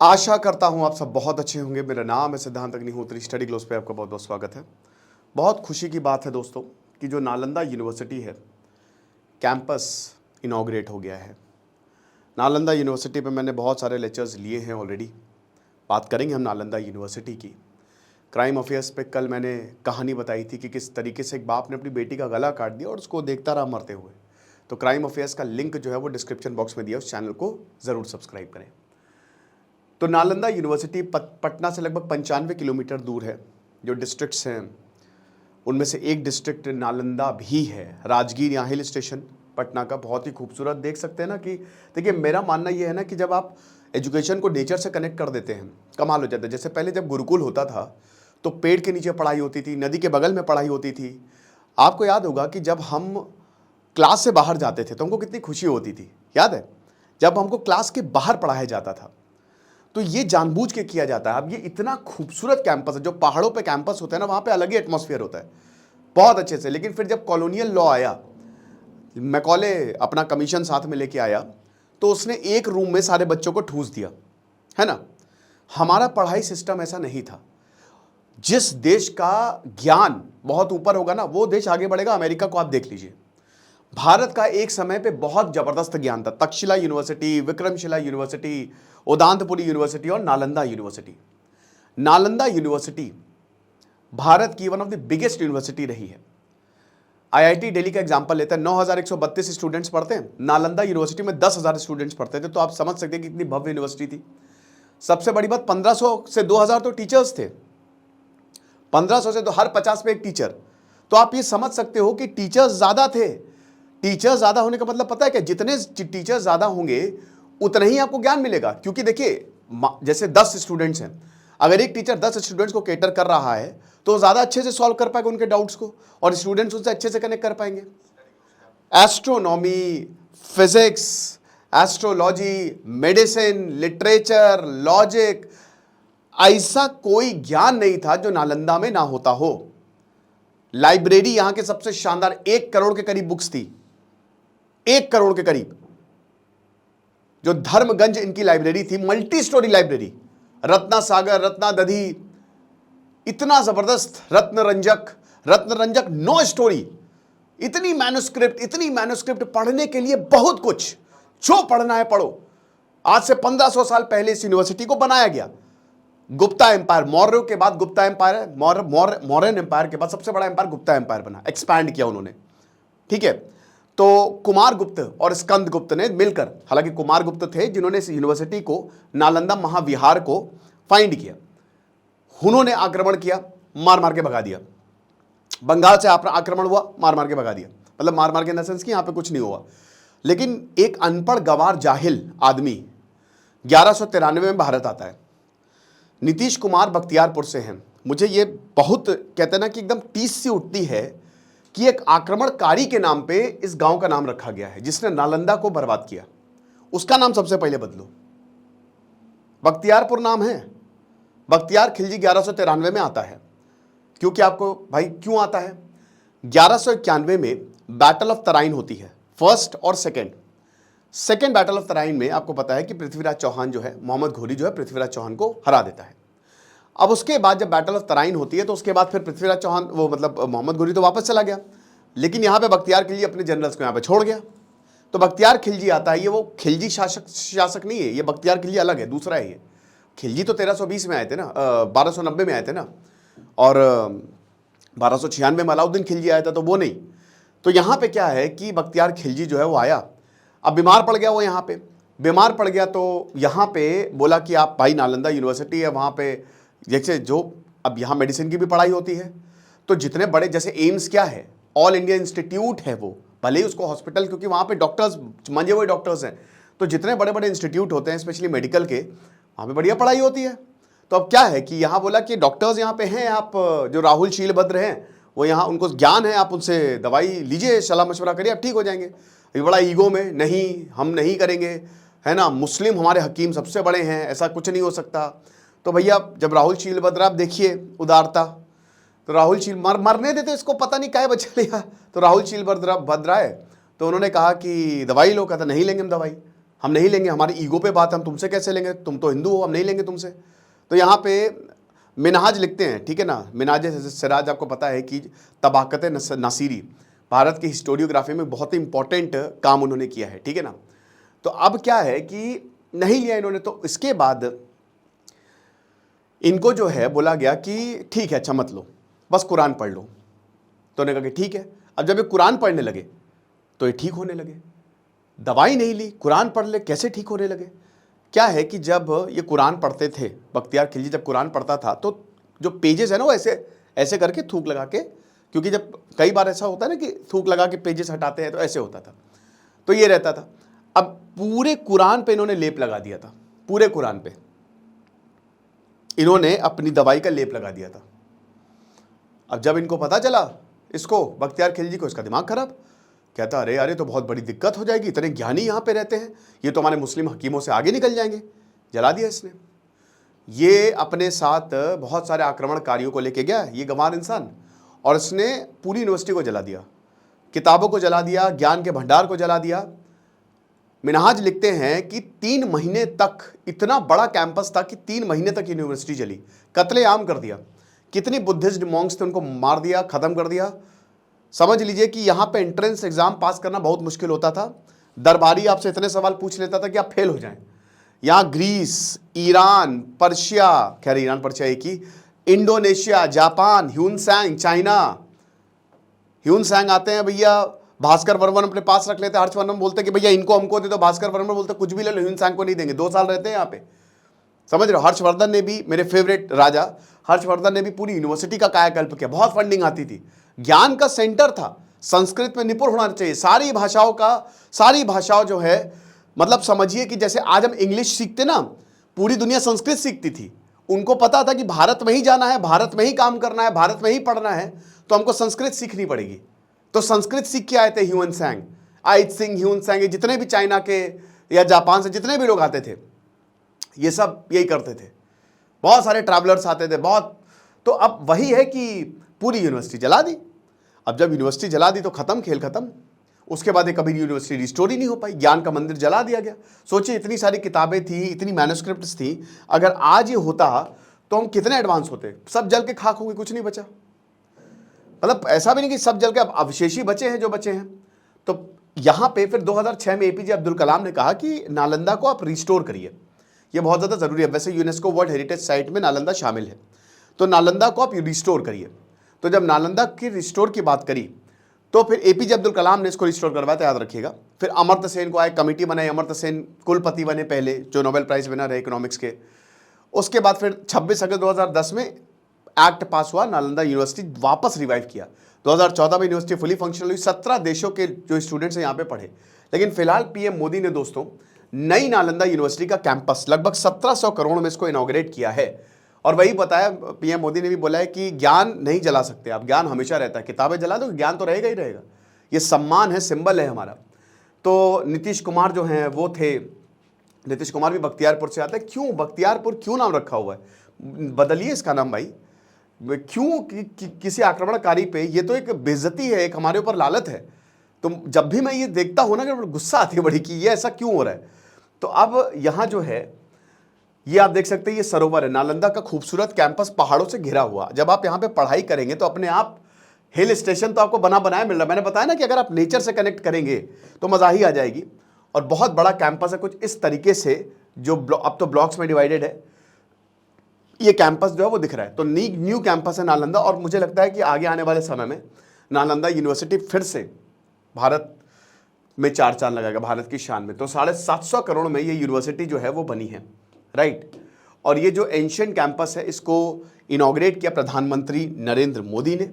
आशा करता हूं आप सब बहुत अच्छे होंगे। मेरा नाम है सिद्धांत अग्निहोत्री। स्टडी ग्लोस पे आपका बहुत बहुत स्वागत है। बहुत खुशी की बात है दोस्तों कि जो नालंदा यूनिवर्सिटी है, कैंपस इनॉग्रेट हो गया है। नालंदा यूनिवर्सिटी पे मैंने बहुत सारे लेक्चर्स लिए हैं ऑलरेडी। बात करेंगे हम नालंदा यूनिवर्सिटी की। क्राइम अफेयर्स पे कल मैंने कहानी बताई थी कि किस तरीके से एक बाप ने अपनी बेटी का गला काट दिया और उसको देखता रहा मरते हुए। तो क्राइम अफेयर्स का लिंक जो है वो डिस्क्रिप्शन बॉक्स में दिया, उस चैनल को ज़रूर सब्सक्राइब करें। तो नालंदा यूनिवर्सिटी पटना से लगभग 95 किलोमीटर दूर है। जो डिस्ट्रिक्ट्स हैं उनमें से एक डिस्ट्रिक्ट नालंदा भी है। राजगीर यहाँ हिल स्टेशन पटना का बहुत ही खूबसूरत, देख सकते हैं ना कि देखिए, मेरा मानना ये है ना कि जब आप एजुकेशन को नेचर से कनेक्ट कर देते हैं, कमाल हो जाता है। जैसे पहले जब गुरुकुल होता था तो पेड़ के नीचे पढ़ाई होती थी, नदी के बगल में पढ़ाई होती थी। आपको याद होगा कि जब हम क्लास से बाहर जाते थे तो हमको कितनी खुशी होती थी, याद है? जब हमको क्लास के बाहर पढ़ाया जाता था। तो ये जानबूझ के किया जाता है। अब ये इतना खूबसूरत कैंपस है, जो पहाड़ों पे कैंपस होता है ना, वहाँ पे अलग ही एटमॉस्फेयर होता है, बहुत अच्छे से। लेकिन फिर जब कॉलोनियल लॉ आया, मैकॉले अपना कमीशन साथ में लेके आया, तो उसने एक रूम में सारे बच्चों को ठूस दिया, है ना। हमारा पढ़ाई सिस्टम ऐसा नहीं था। जिस देश का ज्ञान बहुत ऊपर होगा ना, वो देश आगे बढ़ेगा। अमेरिका को आप देख लीजिए। भारत का एक समय पे बहुत जबरदस्त ज्ञान था। Takshashila university, Vikramshila university, Udantapuri university और नालंदा यूनिवर्सिटी। नालंदा यूनिवर्सिटी भारत की one of the biggest university रही है। आईआईटी दिल्ली का एग्जांपल लेते हैं, 9132 स्टूडेंट्स पढ़ते हैं। नालंदा यूनिवर्सिटी में 10,000 स्टूडेंट्स पढ़ते थे। तो आप समझ सकते हैं कि कितनी भव्य यूनिवर्सिटी थी। सबसे बड़ी बात, 1500 से 2000 तो टीचर्स थे। 1500 से तो हर 50 पे एक टीचर। तो आप ये समझ सकते हो कि टीचर्स ज्यादा थे। टीचर्स ज्यादा होने का मतलब पता है क्या? जितने टीचर्स ज्यादा होंगे उतना ही आपको ज्ञान मिलेगा। क्योंकि देखिए, जैसे 10 स्टूडेंट्स हैं, अगर एक टीचर 10 स्टूडेंट्स को केटर कर रहा है तो ज्यादा अच्छे से सॉल्व कर पाएगा उनके डाउट्स को, और स्टूडेंट्स उनसे अच्छे से कनेक्ट कर पाएंगे। Astronomy, physics, astrology, medicine, literature, logic, ऐसा कोई ज्ञान नहीं था जो नालंदा में ना होता हो। लाइब्रेरी यहां के सबसे शानदार, 1 करोड़ के करीब बुक्स थी, 1 करोड़ के करीब। जो धर्मगंज इनकी लाइब्रेरी थी, मल्टी स्टोरी लाइब्रेरी, रत्ना सागर, रत्ना दधी, इतना जबरदस्त। रत्न रंजक 9 स्टोरी, इतनी मैन्युस्क्रिप्ट पढ़ने के लिए बहुत कुछ। जो पढ़ना है पढ़ो। आज से 1500 साल पहले इस यूनिवर्सिटी को बनाया गया। गुप्ता एम्पायर, मौर्यों के बाद गुप्ता एम्पायर है। मौर्यन एम्पायर के बाद सबसे बड़ा एम्पायर गुप्ता एम्पायर बना, एक्सपैंड किया उन्होंने, ठीक है। तो कुमार गुप्त और स्कंद गुप्त ने मिलकर, हालांकि कुमार गुप्त थे जिन्होंने इस यूनिवर्सिटी को, नालंदा महाविहार को फाइंड किया। उन्होंने आक्रमण किया, मार मार के भगा दिया। बंगाल से आक्रमण हुआ, मार मार के भगा दिया। मतलब मार मार के इन द सेंस कि यहां पे कुछ नहीं हुआ। लेकिन एक अनपढ़ गवार जाहिल आदमी 1193 में भारत आता है। नीतीश कुमार बख्तियारपुर से हैं। मुझे ये बहुत, कहते हैं ना कि एकदम टीस सी उठती है कि एक आक्रमणकारी के नाम पे इस गांव का नाम रखा गया है, जिसने नालंदा को बर्बाद किया। उसका नाम सबसे पहले बदलो। बख्तियारपुर नाम है। बख्तियार खिलजी 1193 में आता है। क्योंकि आपको भाई क्यों आता है? 1191 में बैटल ऑफ तराइन होती है, फर्स्ट और सेकेंड बैटल ऑफ तराइन में आपको पता है कि पृथ्वीराज चौहान जो है, मोहम्मद घोरी जो है, पृथ्वीराज चौहान को हरा देता है। अब उसके बाद जब बैटल ऑफ तराइन होती है तो उसके बाद फिर पृथ्वीराज चौहान, वो मतलब मोहम्मद घोरी तो वापस चला गया, लेकिन यहाँ पे बख्तियार खिलजी अपने जनरल्स को यहाँ पे छोड़ गया। तो बख्तियार खिलजी आता है। ये वो खिलजी शासक नहीं है, ये बख्तियार खिलजी अलग है, दूसरा है ये। खिलजी तो 1320 में आए थे ना, 1290 में आए थे ना, और 1296 में अलाउद्दीन खिलजी आया था, तो वो नहीं। तो यहाँ पे क्या है कि बख्तियार खिलजी जो है वो आया। अब बीमार पड़ गया वो, यहाँ पे बीमार पड़ गया तो यहाँ पे बोला कि आप, भाई नालंदा यूनिवर्सिटी है, वहाँ पे जैसे जो अब यहाँ मेडिसिन की भी पढ़ाई होती है, तो जितने बड़े, जैसे एम्स क्या है, ऑल इंडिया इंस्टीट्यूट है वो, भले ही उसको हॉस्पिटल, क्योंकि वहाँ पे डॉक्टर्स मंजे हुए डॉक्टर्स हैं। तो जितने बड़े बड़े इंस्टीट्यूट होते हैं स्पेशली मेडिकल के, वहाँ पे बढ़िया पढ़ाई होती है। तो अब क्या है कि यहाँ बोला कि डॉक्टर्स यहाँ पे हैं, आप जो राहुल शीलभद्र हैं वो यहाँ, उनको ज्ञान है, आप उनसे दवाई लीजिए, सलाह मशवरा करिए, आप ठीक हो जाएंगे। ये बड़ा ईगो में, नहीं हम नहीं करेंगे, है ना, मुस्लिम हमारे हकीम सबसे बड़े हैं, ऐसा कुछ नहीं हो सकता। तो भैया जब राहुल शीलभद्र, आप देखिए उदारता, तो राहुल शील मरने देते, इसको पता नहीं क्या बचा लिया। तो राहुल शीलभद्र आए तो उन्होंने कहा कि दवाई लो, कहता नहीं लेंगे हम दवाई। हम नहीं लेंगे, हमारी ईगो पे बात है, हम तुमसे कैसे लेंगे, तुम तो हिंदू हो, हम नहीं लेंगे तुमसे। तो यहाँ पे मिनहाज लिखते हैं, ठीक है ना, मिनहाज सिराज आपको पता है कि तबाकत नासिरी भारत की हिस्टोरियोग्राफी में बहुत ही इंपॉर्टेंट काम उन्होंने किया है, ठीक है ना। तो अब क्या है कि नहीं लिया इन्होंने, तो इसके बाद इनको जो है बोला गया कि ठीक है, अच्छा मत लो, बस कुरान पढ़ लो। तो उन्होंने कहा कि ठीक है। अब जब ये कुरान पढ़ने लगे तो ये ठीक होने लगे। दवाई नहीं ली, कुरान पढ़ ले, कैसे ठीक होने लगे? क्या है कि जब ये कुरान पढ़ते थे, बख्तियार खिलजी जब कुरान पढ़ता था तो जो पेजेस है ना वो ऐसे ऐसे करके थूक लगा के, क्योंकि जब कई बार ऐसा होता है ना कि थूक लगा के पेजेस हटाते हैं, तो ऐसे होता था, तो ये रहता था। अब पूरे कुरान पे इन्होंने लेप लगा दिया था, पूरे कुरान पे इन्होंने अपनी दवाई का लेप लगा दिया था। अब जब इनको पता चला, इसको बख्तियार खिलजी को, इसका दिमाग खराब, कहता अरे यार ये तो बहुत बड़ी दिक्कत हो जाएगी, इतने ज्ञानी यहाँ पे रहते हैं, ये तो हमारे मुस्लिम हकीमों से आगे निकल जाएंगे। जला दिया इसने। ये अपने साथ बहुत सारे आक्रमणकारियों को लेके गया, ये गंवार इंसान, और इसने पूरी यूनिवर्सिटी को जला दिया, किताबों को जला दिया, ज्ञान के भंडार को जला दिया। मिनहाज लिखते हैं कि 3 महीने तक, इतना बड़ा कैंपस था कि 3 महीने तक यूनिवर्सिटी जली, कत्लेआम कर दिया। कितनी बुद्धिस्ट मॉन्क्स थे उनको मार दिया, खत्म कर दिया। समझ लीजिए कि यहाँ पे एंट्रेंस एग्जाम पास करना बहुत मुश्किल होता था। दरबारी आपसे इतने सवाल पूछ लेता था कि आप फेल हो जाएं। यहाँ ग्रीस, ईरान, पर्शिया, खैर ईरान पर्शिया एक ही, इंडोनेशिया, जापान, ह्यूनसैंग, चाइना। ह्यूनसैंग आते हैं भैया, भास्कर वर्मन अपने पास रख लेते हैं, हर्षवर्धन बोलते कि भैया इनको हमको दे दो, भास्कर वर्मन बोलते कुछ भी ले लो, ह्यूनसैंग को नहीं देंगे। 2 साल रहते हैं यहाँ पे, समझ रहे हो। हर्षवर्धन ने भी, मेरे फेवरेट राजा हर्षवर्धन ने भी पूरी यूनिवर्सिटी का कायाकल्प किया, बहुत फंडिंग आती थी, ज्ञान का सेंटर था, संस्कृत में निपुण होना चाहिए, सारी भाषाओं जो है, मतलब समझिए कि जैसे आज हम इंग्लिश सीखते ना, पूरी दुनिया संस्कृत सीखती थी। उनको पता था कि भारत में ही जाना है, भारत में ही काम करना है, भारत में ही पढ़ना है, तो हमको संस्कृत सीखनी पड़ेगी। तो संस्कृत सीख के आए थे ह्यूनसैंग, आइट सिंह, ह्यूनसैंग, जितने भी चाइना के या जापान से जितने भी लोग आते थे, ये सब यही करते थे। बहुत सारे ट्रैवलर्स आते थे, बहुत। तो अब वही है कि पूरी यूनिवर्सिटी जला दी। अब जब यूनिवर्सिटी जला दी तो खत्म, खेल खत्म। उसके बाद कभी यूनिवर्सिटी रिस्टोर ही नहीं हो पाई, ज्ञान का मंदिर जला दिया गया। सोचिए इतनी सारी किताबें थी, इतनी मैन्युस्क्रिप्ट्स थी, अगर आज ये होता तो हम कितने एडवांस होते। सब जल के खाक हो गए, कुछ नहीं बचा। मतलब ऐसा भी नहीं कि सब जल के, अब अवशेष ही बचे हैं जो बचे हैं। तो यहाँ पे फिर 2006 में एपीजे अब्दुल कलाम ने कहा कि नालंदा को आप रिस्टोर करिए, ये बहुत ज़्यादा ज़रूरी है। वैसे यूनेस्को वर्ल्ड हेरिटेज साइट में नालंदा शामिल है, तो नालंदा को आप रिस्टोर करिए। तो जब नालंदा की रिस्टोर की बात करी तो फिर एपीजे अब्दुल कलाम ने इसको रिस्टोर करवाया था, याद रखिएगा। फिर अमर्त्य सेन को आए, कमेटी बनाई, अमर्त्य सेन कुलपति बने पहले, जो नोबेल प्राइज़ विनर है इकोनॉमिक्स के। उसके बाद फिर 26 अगस्त 2010 में एक्ट पास हुआ, नालंदा यूनिवर्सिटी वापस रिवाइव किया। 2014 में यूनिवर्सिटी फुली फंक्शनल हुई, 17 देशों के जो स्टूडेंट्स हैं यहाँ पे पढ़े। लेकिन फिलहाल पीएम मोदी ने दोस्तों नई नालंदा यूनिवर्सिटी का कैंपस लगभग 1700 करोड़ में इसको इनॉग्रेट किया है। और वही बताया, पीएम मोदी ने भी बोला है कि ज्ञान नहीं जला सकते आप, ज्ञान हमेशा रहता है, किताबें जला दो ज्ञान तो रहेगा ही रहेगा। ये सम्मान है, सिंबल है हमारा। तो नीतीश कुमार जो हैं वो थे, नीतीश कुमार भी बख्तियारपुर से आते हैं। क्यों बख्तियारपुर क्यों नाम रखा हुआ है? बदलिए इसका नाम भाई। क्यों किसी आक्रमणकारी पे? ये तो एक बेइज्जती है, एक हमारे ऊपर लालत है। तो जब भी मैं ये देखता हूं ना कि गुस्सा आती है बड़ी कि ये ऐसा क्यों हो रहा है। तो अब यहाँ जो है ये आप देख सकते हैं, ये सरोवर है, नालंदा का खूबसूरत कैंपस पहाड़ों से घिरा हुआ। जब आप यहाँ पे पढ़ाई करेंगे तो अपने आप हिल स्टेशन तो आपको बना बनाया मिल रहा है। मैंने बताया ना कि अगर आप नेचर से कनेक्ट करेंगे तो मजा ही आ जाएगी। और बहुत बड़ा कैंपस है, कुछ इस तरीके से, जो अब तो ब्लॉक्स में डिवाइडेड है। ये कैंपस जो है वो दिख रहा है। तो न्यू कैंपस है नालंदा, और मुझे लगता है कि आगे आने वाले समय में नालंदा यूनिवर्सिटी फिर से भारत में 4 चांद लगाएगा, भारत की शान में। तो 750 करोड़ में ये यूनिवर्सिटी जो है वो बनी है, राइट। और ये जो एंशिएंट कैंपस है इसको इनॉग्रेट किया प्रधानमंत्री नरेंद्र मोदी ने।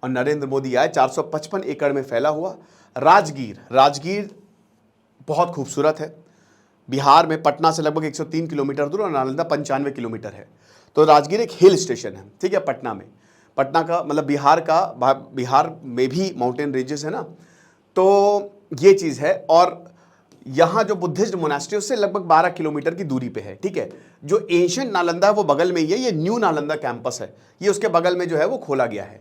और नरेंद्र मोदी आए, 455 एकड़ में फैला हुआ राजगीर बहुत खूबसूरत है। बिहार में पटना से लगभग 103 किलोमीटर दूर, और नालंदा 95 किलोमीटर है। तो राजगीर एक हिल स्टेशन है, ठीक है, पटना में। पटना का मतलब बिहार में भी माउंटेन रेंजेस है ना, तो ये चीज़ है। और यहाँ जो बुद्धिस्ट मोनास्ट्री उससे लगभग 12 किलोमीटर की दूरी पे है, ठीक है। जो एंशिएंट नालंदा है वो बगल में ही है, ये न्यू नालंदा कैंपस है, ये उसके बगल में जो है वो खोला गया है।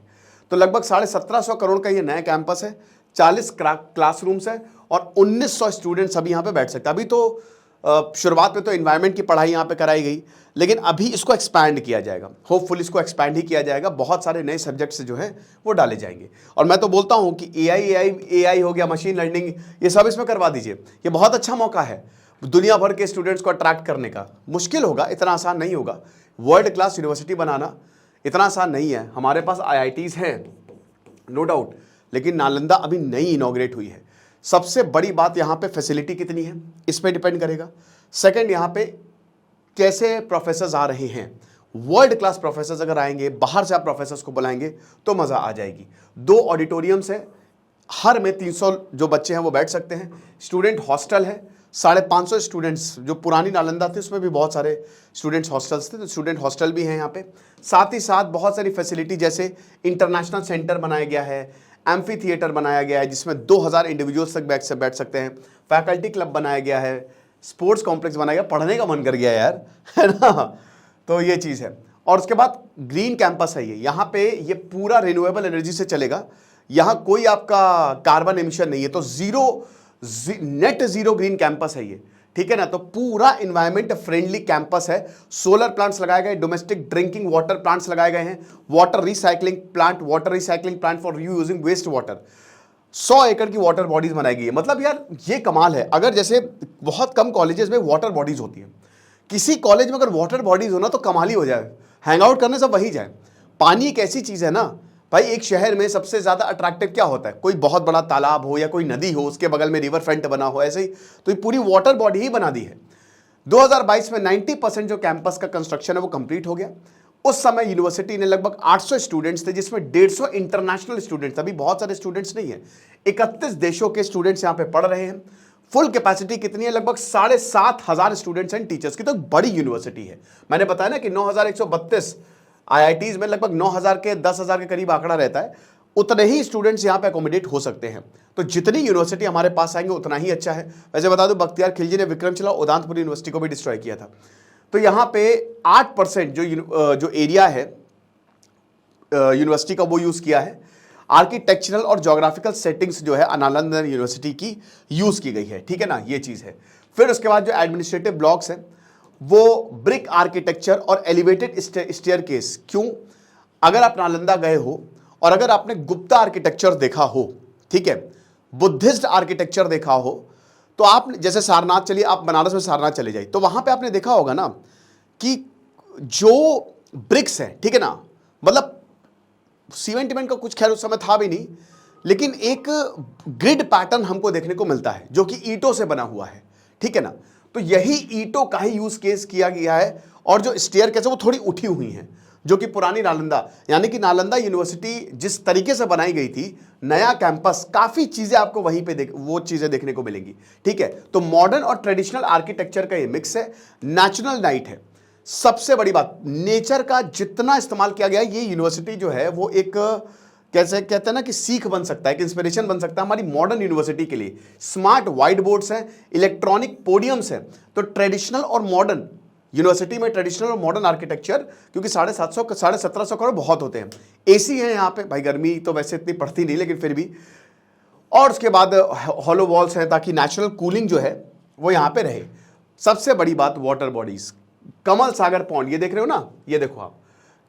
तो लगभग 1750 करोड़ का ये नया कैंपस है। 40 क्लासरूम्स है और 1900 स्टूडेंट्स अभी यहाँ पे बैठ सकते हैं। अभी तो शुरुआत में तो इन्वायरमेंट की पढ़ाई यहाँ पे कराई गई, लेकिन अभी इसको एक्सपैंड किया जाएगा, होपफुल इसको एक्सपैंड ही किया जाएगा, बहुत सारे नए सब्जेक्ट्स जो है वो डाले जाएंगे। और मैं तो बोलता हूँ कि एआई हो गया, मशीन लर्निंग, ये सब इसमें करवा दीजिए। ये बहुत अच्छा मौका है दुनिया भर के स्टूडेंट्स को अट्रैक्ट करने का। मुश्किल होगा, इतना आसान नहीं होगा। वर्ल्ड क्लास यूनिवर्सिटी बनाना इतना आसान नहीं है। हमारे पास IITs हैं नो डाउट, लेकिन नालंदा अभी नई इनॉग्रेट हुई है। सबसे बड़ी बात यहाँ पे फैसिलिटी कितनी है इस पे डिपेंड करेगा। सेकंड, यहाँ पे कैसे प्रोफेसर्स आ रहे हैं। वर्ल्ड क्लास प्रोफेसर्स अगर आएंगे, बाहर से आप प्रोफेसर्स को बुलाएंगे तो मज़ा आ जाएगी। 2 ऑडिटोरियम्स है, हर में 300 जो बच्चे हैं वो बैठ सकते हैं। स्टूडेंट हॉस्टल है, 550 स्टूडेंट्स, जो पुरानी नालंदा थी उसमें भी बहुत सारे स्टूडेंट्स हॉस्टल्स थे, तो स्टूडेंट हॉस्टल भी हैं यहाँ पे। साथ ही साथ बहुत सारी फैसिलिटी, जैसे इंटरनेशनल सेंटर बनाया गया है, एम्फी थिएटर बनाया गया है जिसमें 2000 इंडिविजुअल्स तक बैठ सकते हैं, फैकल्टी क्लब बनाया गया है, स्पोर्ट्स कॉम्प्लेक्स बनाया गया। पढ़ने का मन कर गया यार, है ना। तो ये चीज़ है। और उसके बाद ग्रीन कैंपस है ये, यहाँ पे ये पूरा रिन्यूएबल एनर्जी से चलेगा। यहाँ कोई आपका कार्बन एमिशन नहीं है, तो नेट जीरो ग्रीन कैंपस है ये, ठीक है ना। तो पूरा इन्वायरमेंट फ्रेंडली कैंपस है। सोलर प्लांट्स लगाए गए, डोमेस्टिक ड्रिंकिंग वाटर प्लांट्स लगाए गए हैं, water recycling plant for reusing waste water. 100 एकड़ की वाटर बॉडीज बनाई गई है। मतलब यार ये कमाल है। अगर जैसे बहुत कम कॉलेजेस में वाटर बॉडीज होती हैं, किसी कॉलेज में अगर वाटर बॉडीज हो ना तो कमाल ही हो जाए, हैंग आउट करने सब वही जाए। पानी एक ऐसी चीज है ना भाई, एक शहर में सबसे ज्यादा अट्रैक्टिव क्या होता है, कोई बहुत बड़ा तालाब हो या कोई नदी हो, उसके बगल में रिवर फ्रंट बना हो, ऐसे ही तो ये पूरी वाटर बॉडी ही बना दी है। 2022 में 90% जो कैंपस का कंस्ट्रक्शन है वो कंप्लीट हो गया। उस समय यूनिवर्सिटी ने लगभग 800 स्टूडेंट्स थे, जिसमें 150 इंटरनेशनल स्टूडेंट्स, अभी बहुत सारे स्टूडेंट्स नहीं है, 31 देशों के स्टूडेंट्स यहाँ पे पढ़ रहे हैं। फुल कैपेसिटी कितनी है, लगभग 7,500 स्टूडेंट्स एंड टीचर्स की, तो बड़ी यूनिवर्सिटी है। मैंने बताया ना कि 9132 IITs में लगभग 9000 के 10,000 के करीब आंकड़ा रहता है, उतने ही स्टूडेंट्स यहाँ पे अकोमोडेट हो सकते हैं। तो जितनी यूनिवर्सिटी हमारे पास आएंगे उतना ही अच्छा है। वैसे बता दूं, बख्तियार खिलजी ने विक्रमशिला उदांतपुर यूनिवर्सिटी को भी डिस्ट्रॉय किया था। तो यहाँ पे 8% जो एरिया है यूनिवर्सिटी का वो यूज किया है। आर्किटेक्चरल और ज्योग्राफिकल सेटिंग्स जो है नालंदा यूनिवर्सिटी की यूज की गई है, ठीक है ना, ये चीज है। फिर उसके बाद जो एडमिनिस्ट्रेटिव ब्लॉक्स हैं वो ब्रिक आर्किटेक्चर और एलिवेटेड स्टेयरकेस। क्यों? अगर आप नालंदा गए हो और अगर आपने गुप्ता आर्किटेक्चर देखा हो, ठीक है, बुद्धिस्ट आर्किटेक्चर देखा हो, तो आप जैसे सारनाथ चलिए, आप बनारस में सारनाथ चले जाइए, तो वहां पे आपने देखा होगा ना कि जो ब्रिक्स है, ठीक है ना, मतलब सीमेंट का कुछ खैर उस समय था भी नहीं, लेकिन एक ग्रिड पैटर्न हमको देखने को मिलता है जो कि ईंटों से बना हुआ है, ठीक है ना। तो यही ईंटों का ही यूज केस किया गया है। और जो स्टेयरकेस है वो थोड़ी उठी हुई हैं, जो कि पुरानी नालंदा, यानी कि नालंदा यूनिवर्सिटी जिस तरीके से बनाई गई थी, नया कैंपस, काफी चीजें आपको वहीं पे वो चीजें देखने को मिलेंगी, ठीक है। तो मॉडर्न और ट्रेडिशनल आर्किटेक्चर का ये मिक्स है। नेचुरल नाइट है, सबसे बड़ी बात, नेचर का जितना इस्तेमाल किया गया, ये यूनिवर्सिटी जो है वो एक कैसे कहते हैं ना कि सीख बन सकता है, कि इंस्पिरेशन बन सकता है हमारी मॉडर्न यूनिवर्सिटी के लिए। स्मार्ट व्हाइट बोर्ड्स हैं, इलेक्ट्रॉनिक पोडियम्स हैं। तो ट्रेडिशनल और मॉडर्न यूनिवर्सिटी में, ट्रेडिशनल और मॉडर्न आर्किटेक्चर, क्योंकि 750 1700 करोड़ बहुत होते हैं। एसी है यहाँ पे, भाई गर्मी तो वैसे इतनी पड़ती नहीं, लेकिन फिर भी। और उसके बाद हॉलो वॉल्स हैं ताकि नेचुरल कूलिंग जो है वो यहाँ पे रहे। सबसे बड़ी बात, वाटर बॉडीज, कमल सागर पॉन्ड, ये देख रहे हो ना, ये देखो आप,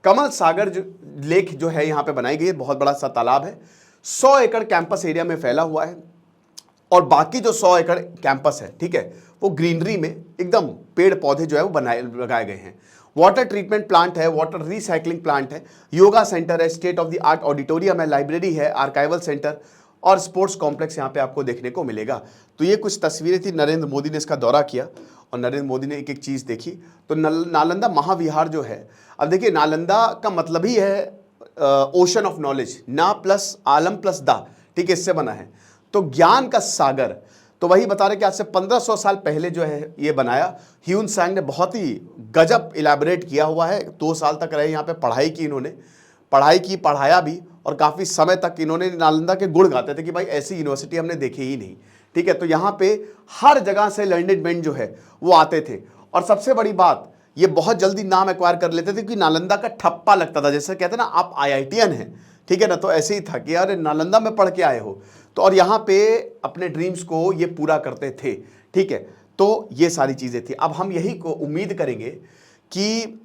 कमल सागर जो लेक जो है यहाँ पे बनाई गई है, बहुत बड़ा सा तालाब है, 100 एकड़ कैंपस एरिया में फैला हुआ है। और बाकी जो 100 एकड़ कैंपस है, ठीक है, वो ग्रीनरी में एकदम पेड़ पौधे जो है वो लगाए गए हैं। वाटर ट्रीटमेंट प्लांट है, वाटर रिसाइकलिंग प्लांट है, योगा सेंटर है, state of the art auditorium है, लाइब्रेरी है, आर्काइवल सेंटर और स्पोर्ट्स कॉम्प्लेक्स यहाँ पे आपको देखने को मिलेगा। तो ये कुछ तस्वीरें थी, नरेंद्र मोदी ने इसका दौरा किया और नरेंद्र मोदी ने एक एक चीज़ देखी। तो नालंदा महाविहार जो है, अब देखिए नालंदा का मतलब ही है ओशन ऑफ नॉलेज, ना प्लस आलम प्लस दा, ठीक है, इससे बना है, तो ज्ञान का सागर। तो वही बता रहे कि आज से 1500 साल पहले जो है ये बनाया। ह्यून सांग ने बहुत ही गजब इलेबोरेट किया हुआ है। 2 साल तक रहे यहाँ पे, पढ़ाई की इन्होंने, पढ़ाई की, पढ़ाया भी, और काफ़ी समय तक इन्होंने नालंदा के गुण गाते थे कि भाई ऐसी यूनिवर्सिटी हमने देखी ही नहीं, ठीक है। तो यहाँ पे हर जगह से लर्नेड मेन जो है वो आते थे। और सबसे बड़ी बात, ये बहुत जल्दी नाम एक्वायर कर लेते थे कि नालंदा का ठप्पा लगता था, जैसे कहते हैं ना आप IITian हैं, ठीक है ना। तो ऐसे ही था कि यार नालंदा में पढ़ के आए हो, तो और यहाँ पे अपने ड्रीम्स को ये पूरा करते थे, ठीक है। तो ये सारी चीज़ें थी। अब हम यही को उम्मीद करेंगे कि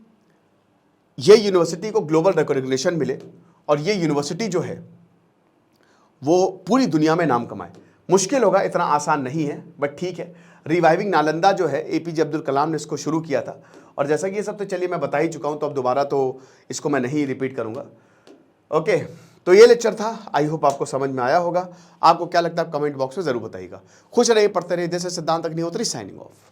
ये यूनिवर्सिटी को ग्लोबल रिकॉग्निशन मिले और ये यूनिवर्सिटी जो है वो पूरी दुनिया में नाम कमाए। मुश्किल होगा, इतना आसान नहीं है, बट ठीक है। रिवाइविंग नालंदा जो है एपीजे अब्दुल कलाम ने इसको शुरू किया था, और जैसा कि ये सब तो चलिए मैं बता ही चुका हूँ, तो अब दोबारा तो इसको मैं नहीं रिपीट करूँगा। ओके, तो ये लेक्चर था। आई होप आपको समझ में आया होगा। आपको क्या लगता है आप कमेंट बॉक्स में जरूर बताइएगा। खुश रहिए, पढ़ते रहिए। दिस इज सिद्धांत अग्निहोत्री साइनिंग ऑफ।